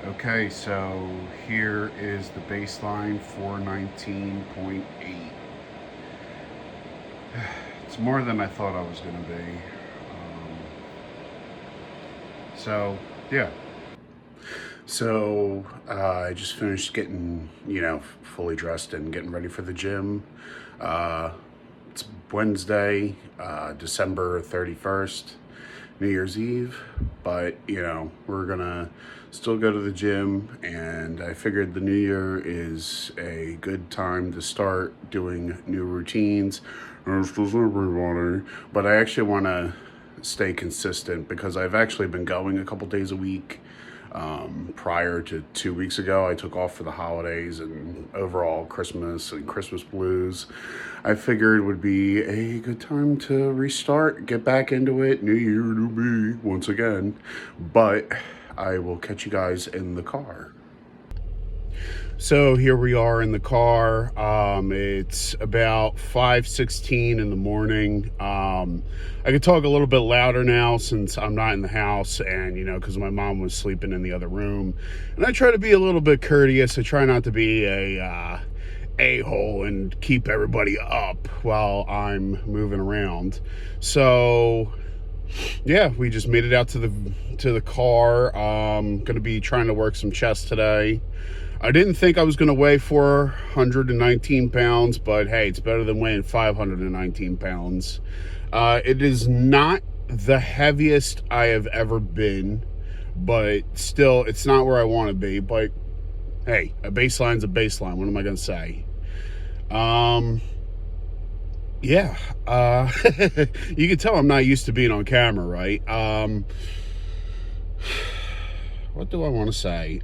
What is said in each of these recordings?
Okay, so here is the baseline 419.8. It's more than I thought I was going to be. So, yeah. So, I just finished getting, fully dressed and getting ready for the gym. Uh, it's Wednesday, December 31st. New Year's Eve, but we're gonna still go to the gym, and I figured the new year is a good time to start doing new routines. As does everybody, but I actually want to stay consistent because I've actually been going a couple days a week. Prior to 2 weeks ago, I took off for the holidays and overall Christmas and Christmas blues. I figured it would be a good time to restart, get back into it. New year, new me, once again. But I will catch you guys in the car. So here we are in the car. It's about 5:16 in the morning. I could talk a little bit louder now since I'm not in the house, and because my mom was sleeping in the other room. And I try to be a little bit courteous. I try not to be a-hole and keep everybody up while I'm moving around. So yeah, we just made it out to the car. Gonna be trying to work some chest today. I didn't think I was going to weigh 419 pounds, but hey, it's better than weighing 519 pounds. It is not the heaviest I have ever been, but still, it's not where I want to be. But hey, a baseline's a baseline. What am I going to say? Yeah. You can tell I'm not used to being on camera, right? What do I want to say?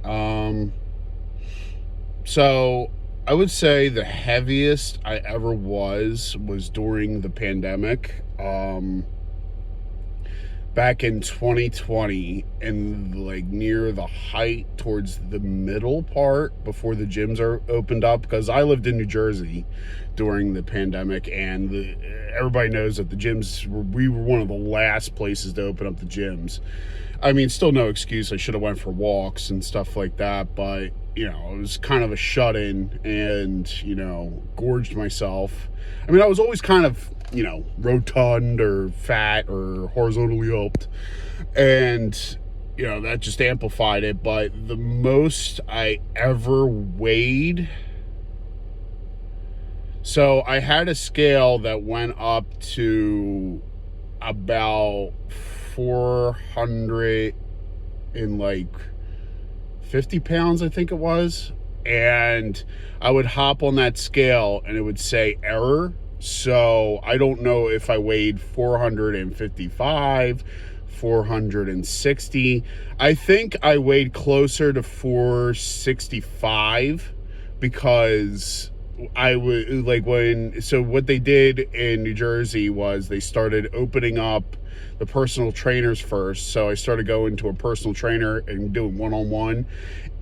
So I would say the heaviest I ever was during the pandemic, back in 2020, and like near the height towards the middle part before the gyms are opened up, because I lived in New Jersey during the pandemic, and everybody knows that the gyms we were one of the last places to open up the gyms. I mean, still no excuse. I should have went for walks and stuff like that, but it was kind of a shut-in, and gorged myself. I mean, I was always kind of rotund or fat or horizontally yoked, and that just amplified it. But the most I ever weighed, so I had a scale that went up to about 400 and 50 pounds, I think it was. And I would hop on that scale and it would say error. So I don't know if I weighed 455, 460. I think I weighed closer to 465, because I would so what they did in New Jersey was they started opening up the personal trainers first. So I started going to a personal trainer and doing one-on-one.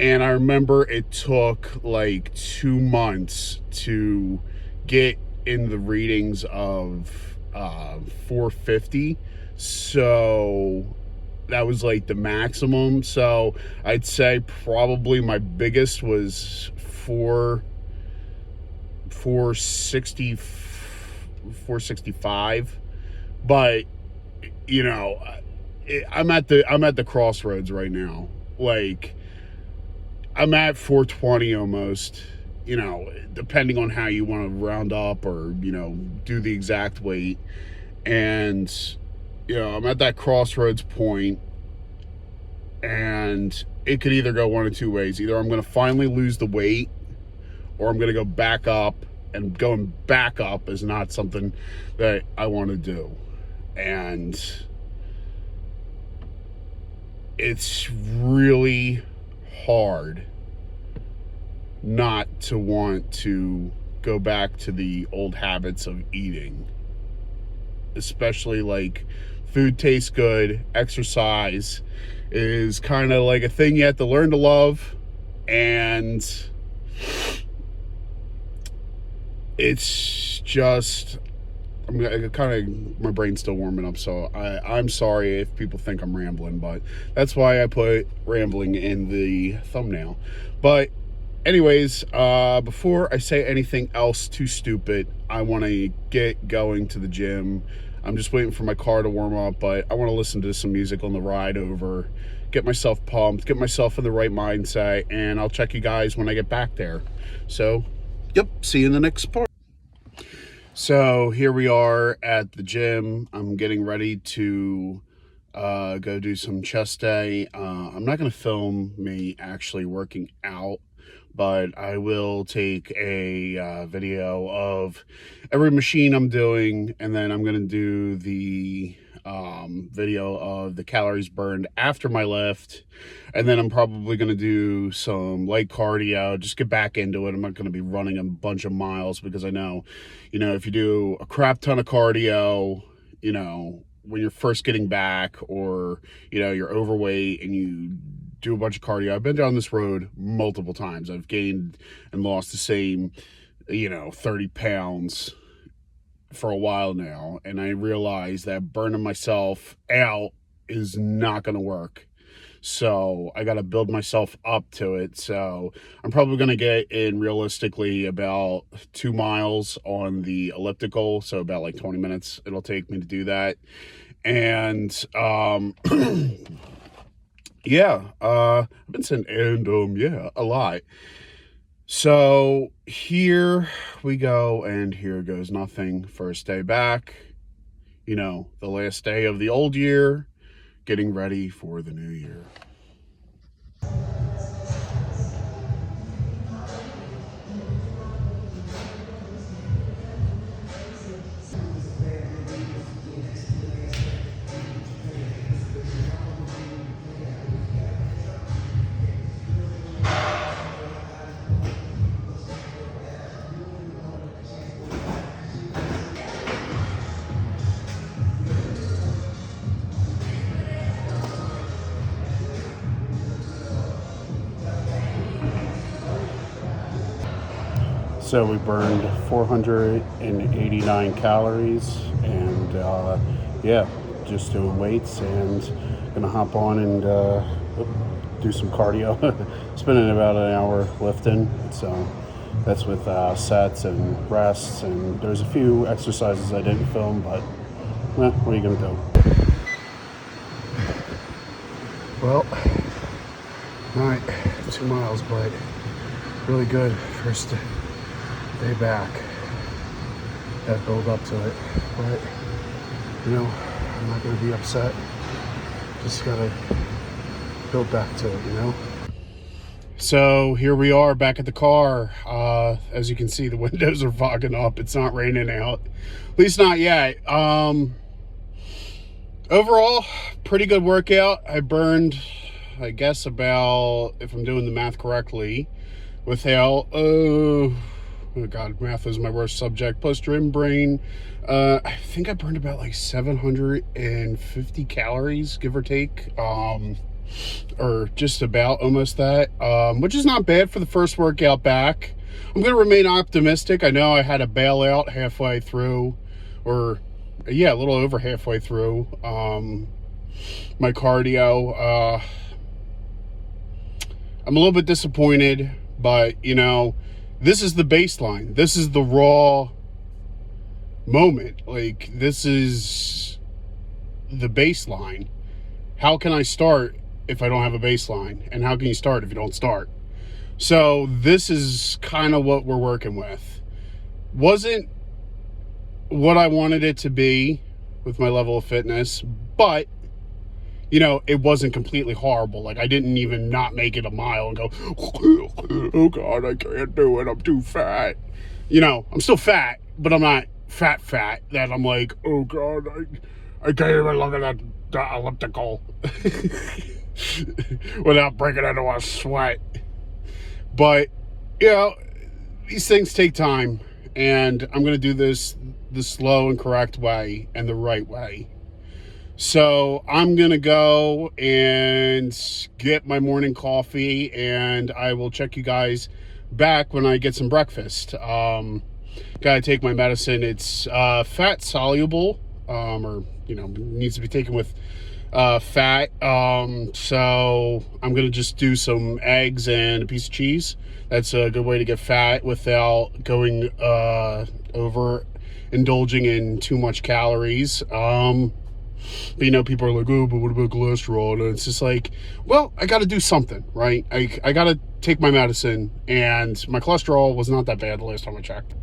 And I remember it took 2 months to get in the readings of 450. So that was the maximum. So I'd say probably my biggest was 465. But I'm at the crossroads right now. I'm at 420 almost, depending on how you want to round up or do the exact weight. And I'm at that crossroads point, and it could either go one of two ways. Either I'm going to finally lose the weight, or I'm going to go back up, and going back up is not something that I want to do. And it's really hard not to want to go back to the old habits of eating, especially food tastes good. Exercise is kind of a thing you have to learn to love, and it's just I'm kind of, my brain's still warming up, so I'm sorry if people think I'm rambling, but that's why I put rambling in the thumbnail. But anyways, before I say anything else too stupid, I want to get going to the gym. I'm just waiting for my car to warm up, but I want to listen to some music on the ride over, get myself pumped, get myself in the right mindset, and I'll check you guys when I get back there. So, yep, see you in the next part. So here we are at the gym. I'm getting ready to go do some chest day. I'm not going to film me actually working out, but I will take a video of every machine I'm doing, and then I'm going to do the video of the calories burned after my lift, and then I'm probably going to do some light cardio, just get back into it. I'm not going to be running a bunch of miles, because I know, if you do a crap ton of cardio, when you're first getting back, or you're overweight and you do a bunch of cardio. I've been down this road multiple times. I've gained and lost the same 30 pounds for a while now, and I realize that burning myself out is not going to work. So I got to build myself up to it. So I'm probably going to get in realistically about 2 miles on the elliptical. So about like 20 minutes it'll take me to do that. And yeah, I've been saying yeah, a lot. So here we go, and here goes nothing. First day back, the last day of the old year, getting ready for the new year. So we burned 489 calories, and yeah, just doing weights, and gonna hop on and do some cardio. Spending about an hour lifting, so that's with sets and rests, and there's a few exercises I didn't film, but what are you gonna do? Well, not 2 miles, but really good first day back. That build up to it, but I'm not gonna be upset. Just gotta build back to it, So here we are back at the car. As you can see, the windows are fogging up. It's not raining out, at least not yet. Overall, pretty good workout. I burned, I guess, about, if I'm doing the math correctly, without oh God, math is my worst subject. Plus gym brain. I think I burned about like 750 calories, give or take. Or just about almost that. Which is not bad for the first workout back. I'm going to remain optimistic. I know I had to bail out halfway through, or yeah, a little over halfway through my cardio. I'm a little bit disappointed, but this is the baseline. This is the raw moment. Like, this is the baseline. How can I start if I don't have a baseline? And how can you start if you don't start? So this is kind of what we're working with. Wasn't what I wanted it to be with my level of fitness, but it wasn't completely horrible. Like, I didn't even not make it a mile and go, oh God, I can't do it, I'm too fat. I'm still fat, but I'm not fat that I'm like, oh God, I can't even look at that elliptical without breaking into a sweat. But these things take time, and I'm going to do this the slow and correct way and the right way. So I'm going to go and get my morning coffee, and I will check you guys back when I get some breakfast. gotta take my medicine. It's fat soluble, or needs to be taken with fat. So I'm gonna just do some eggs and a piece of cheese. That's a good way to get fat without going over indulging in too much calories. But people are like, oh, but what about cholesterol? And it's just like, well, I got to do something, right? I got to take my medicine, and my cholesterol was not that bad the last time I checked.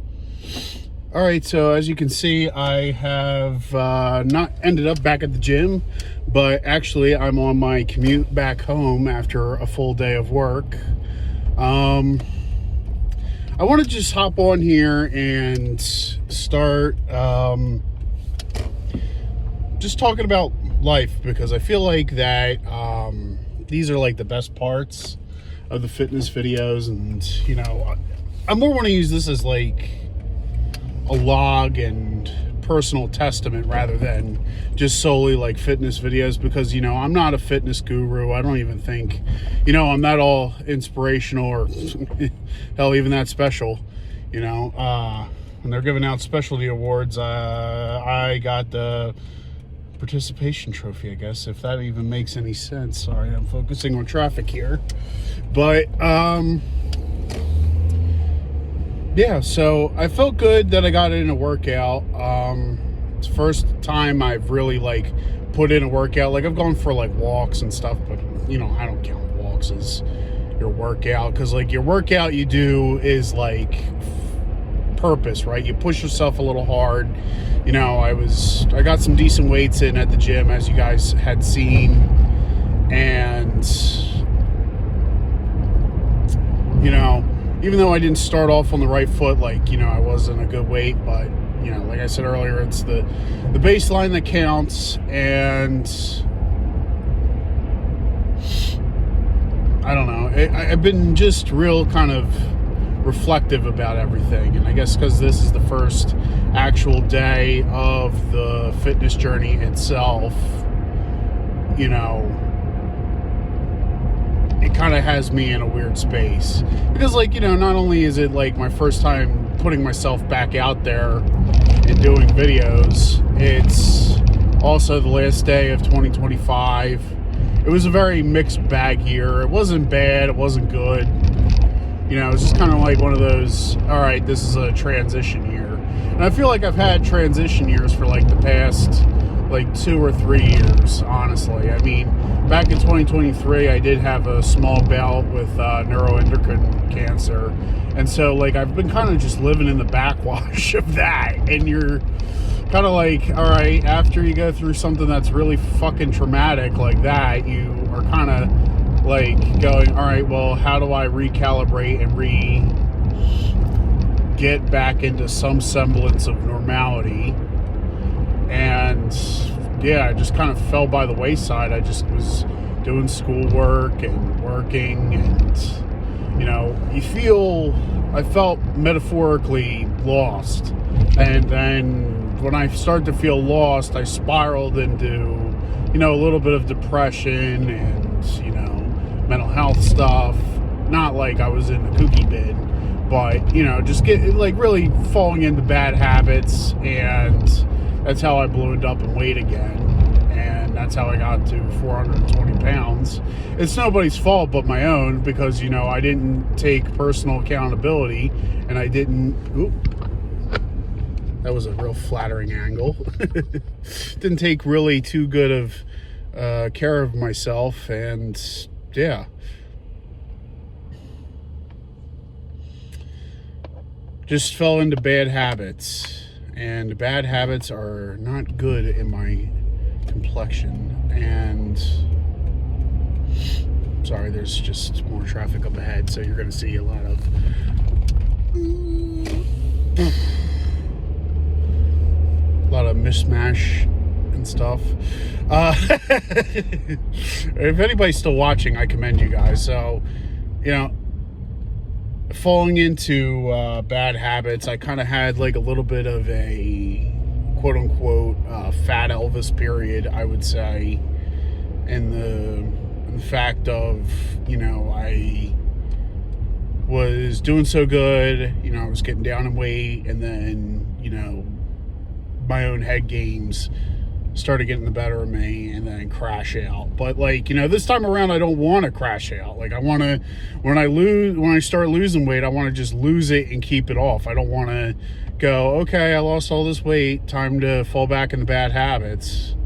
All right, so as you can see, I have not ended up back at the gym, but actually I'm on my commute back home after a full day of work. I want to just hop on here and start just talking about life, because I feel like that these are like the best parts of the fitness videos, and I more want to use this as like a log and personal testament rather than just solely like fitness videos, because I'm not a fitness guru. I don't even think I'm not all inspirational or hell, even that special. When they're giving out specialty awards, I got the participation trophy, I guess, if that even makes any sense. Sorry, I'm focusing on traffic here. But yeah, so I felt good that I got in a workout. It's the first time I've really like put in a workout. Like I've gone for like walks and stuff, but I don't count walks as your workout, because like your workout you do is like purpose, right? You push yourself a little hard. I got some decent weights in at the gym, as you guys had seen, and even though I didn't start off on the right foot, like I wasn't a good weight, but like I said earlier, it's the baseline that counts. And I don't know, I've been just real kind of reflective about everything, and I guess because this is the first actual day of the fitness journey itself, it kind of has me in a weird space, because not only is it like my first time putting myself back out there and doing videos, it's also the last day of 2025. It was a very mixed bag year. It wasn't bad, it wasn't good. It's just kind of like one of those, all right, this is a transition year. And I feel like I've had transition years for like the past like 2 or 3 years, honestly. I mean, back in 2023, I did have a small bout with neuroendocrine cancer. And so like I've been kind of just living in the backwash of that. And you're kind of like, all right, after you go through something that's really fucking traumatic like that, you are kind of like going, all right, well, how do I recalibrate and get back into some semblance of normality? And yeah, I just kind of fell by the wayside. I just was doing schoolwork and working, and I felt metaphorically lost. And then when I started to feel lost, I spiraled into a little bit of depression and mental health stuff. Not like I was in the kooky bin, but just get like really falling into bad habits, and that's how I ballooned up in weight again, and that's how I got to 420 pounds. It's nobody's fault but my own, because I didn't take personal accountability, and I didn't that was a real flattering angle. Didn't take really too good of care of myself, and yeah, just fell into bad habits, and bad habits are not good in my complexion. And sorry, there's just more traffic up ahead, so you're gonna see a lot of mishmash and stuff. If anybody's still watching, I commend you guys. So falling into bad habits, I kind of had like a little bit of a quote unquote fat Elvis period, I would say, in the fact of I was doing so good, you know, I was getting down in weight, and then, you know, my own head games started getting the better of me, and then crash out. But like, you know, this time around I don't want to crash out. Like, I want to, when I start losing weight, I want to just lose it and keep it off. I don't want to go, okay, I lost all this weight, time to fall back into bad habits,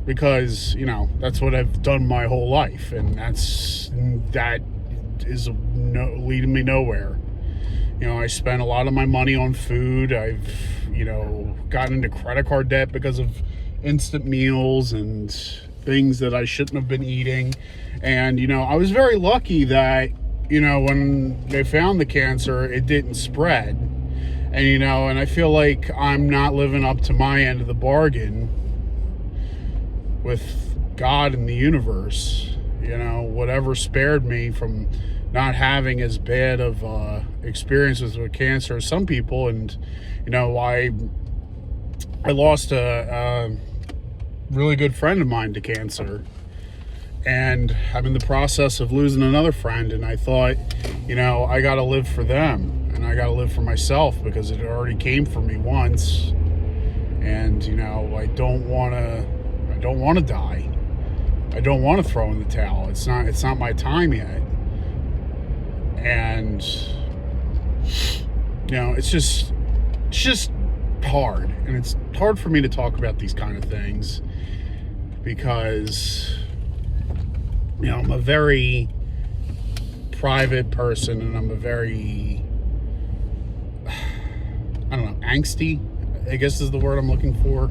because, you know, that's what I've done my whole life, and that is leading me nowhere. You know, I spent a lot of my money on food. I've, you know, gotten into credit card debt because of instant meals and things that I shouldn't have been eating. And, you know, I was very lucky that, you know, when they found the cancer, it didn't spread. And, you know, and I feel like I'm not living up to my end of the bargain with God and the universe. You know, whatever spared me from not having as bad of experiences with cancer as some people. And, you know, I lost a really good friend of mine to cancer, and I'm in the process of losing another friend, and I thought, you know, I got to live for them, and I got to live for myself, because it already came for me once. And, you know, I don't want to die. I don't want to throw in the towel. It's not my time yet. And, you know, it's just hard. And it's hard for me to talk about these kind of things, because, you know, I'm a very private person, and I'm a very, I don't know, angsty, I guess is the word I'm looking for.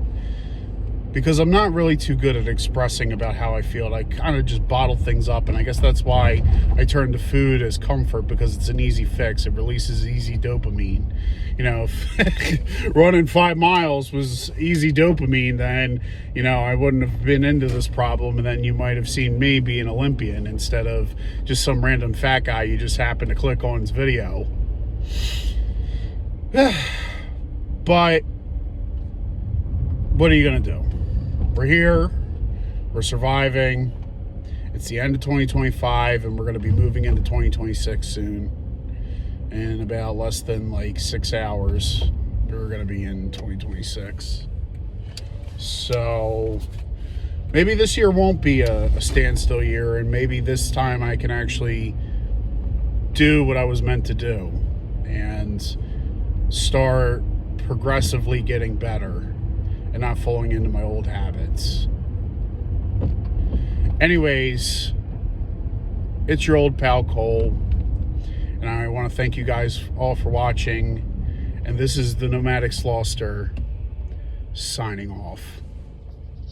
Because I'm not really too good at expressing about how I feel. I kind of just bottle things up, and I guess that's why I turn to food as comfort, because it's an easy fix. It releases easy dopamine. You know, if running 5 miles was easy dopamine, then, you know, I wouldn't have been into this problem, and then you might have seen me be an Olympian instead of just some random fat guy you just happened to click on his video. But what are you going to do? We're here, we're surviving. It's the end of 2025, and we're going to be moving into 2026 soon. In about less than like 6 hours, we're going to be in 2026. So maybe this year won't be a standstill year, and maybe this time I can actually do what I was meant to do and start progressively getting better and not falling into my old habits. Anyways, it's your old pal Cole, and I want to thank you guys all for watching. And this is the Nomadic Slawster signing off.